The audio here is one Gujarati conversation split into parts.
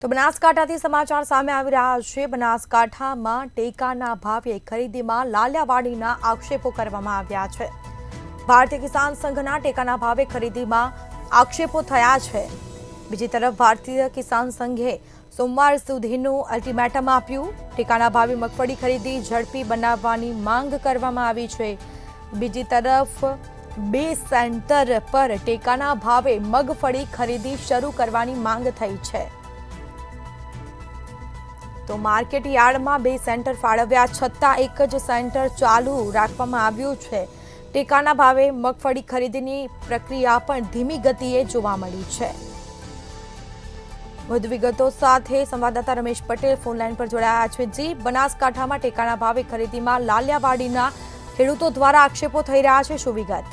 તો બનાસકાંઠાથી સમાચાર સામે આવી રહ્યા છે। બનાસકાંઠામાં ટેકાના ભાવે ખરીદીમાં લાલિયાવાડીના આક્ષેપો કરવામાં આવ્યા છે। ભારતીય કિસાન સંઘના ટેકાના ભાવે ખરીદીમાં આક્ષેપો થયા છે। બીજી તરફ ભારતીય કિસાન સંઘે સોમવાર સુધીનું અલ્ટિમેટમ આપ્યું। ટેકાના ભાવે મગફળી ખરીદી ઝડપી બનાવવાની માંગ કરવામાં આવી છે। બીજી તરફ 2 સેન્ટર પર ટેકાના ભાવે મગફળી ખરીદી શરૂ કરવાની માંગ થઈ છે। તો માર્કેટ યાર્ડમાં 2 સેન્ટર ફાળવ્યા છતાં એક જ સેન્ટર ચાલુ રાખવામાં આવ્યું છે। ટેકાના ભાવે મગફળી ખરીદીની પ્રક્રિયા પણ ધીમી ગતિએ જોવા મળી છે। વધુ વિગતો સાથે સંવાદદાતા રમેશ પટેલ ફોનલાઈન પર જોડાયા છે। જી, બનાસકાંઠામાં ટેકાના ભાવે ખરીદીમાં લાલિયાવાડીના ખેડૂતો દ્વારા આક્ષેપો થઈ રહ્યા છે, શું વિગત?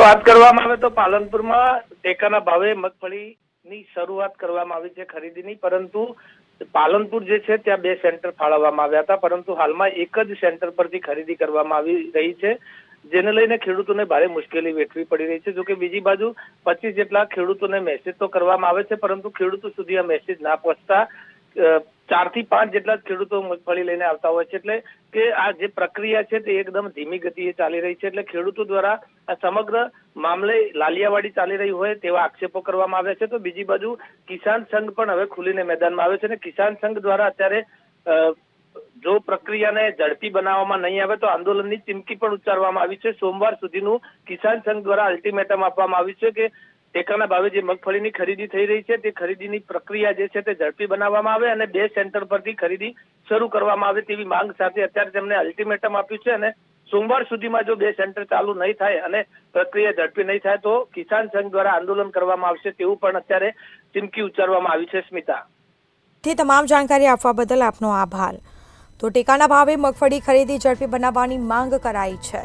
વાત કરવામાં આવે તો પાલનપુરમાં ટેકાના ભાવે મગફળીની શરૂઆત કરવામાં આવી છે ખરીદીની, પરંતુ પાલનપુર જે છે ત્યાં 2 સેન્ટર ફાળવવામાં આવ્યા હતા, પરંતુ હાલમાં એક જ સેન્ટર પરથી ખરીદી કરવામાં આવી રહી છે, જેને લઈને ખેડૂતોને ભારે મુશ્કેલી વેઠવી પડી રહી છે। જોકે બીજી બાજુ 25 જેટલા ખેડૂતોને મેસેજ તો કરવામાં આવે છે, પરંતુ ખેડૂતો સુધી આ મેસેજ ના પહોંચતા 4 થી 5 જેટલા ખેડૂતો મગફળી લઈને આવતા હોય છે, એટલે કે આ જે પ્રક્રિયા છે તે એકદમ ધીમી ગતિએ ચાલી રહી છે। એટલે ખેડૂતો દ્વારા આ સમગ્ર મામલે લાલિયાવાડી ચાલી રહી હોય તેવા આક્ષેપો કરવામાં આવ્યા છે। તો બીજી બાજુ કિસાન સંઘ પણ હવે ખુલીને મેદાનમાં આવે છે અને કિસાન સંઘ દ્વારા અત્યારે જો પ્રક્રિયાને ઝડપી બનાવવામાં નહીં આવે તો આંદોલનની ચીમકી પણ ઉચ્ચારવામાં આવી છે। સોમવાર સુધીનું કિસાન સંઘ દ્વારા અલ્ટિમેટમ આપવામાં આવ્યું છે કે ટેકાના ભાવે જે મગફળીની ખરીદી થઈ રહી છે તે ખરીદીની પ્રક્રિયા જે છે તે ઝડપી બનાવવામાં આવે અને 2 સેન્ટર પરથી ખરીદી શરૂ કરવામાં આવે તેવી માંગ સાથે અત્યારે તેમણે અલ્ટિમેટમ આપ્યું છે અને સોમવાર સુધીમાં જો 2 સેન્ટર ચાલુ નહીં થાય અને પ્રક્રિયા ઝડપી નહીં થાય તો કિસાન સંઘ દ્વારા આંદોલન કરવામાં આવશે તેવું પણ અત્યારે ચીમકી ઉચ્ચારવામાં આવી છે। સ્મિતા, તે તમામ જાણકારી આપવા બદલ આપનો આભાર। તો ટેકાના ભાવે મગફળી ખરીદી ઝડપી બનાવવાની માંગ કરાઈ છે।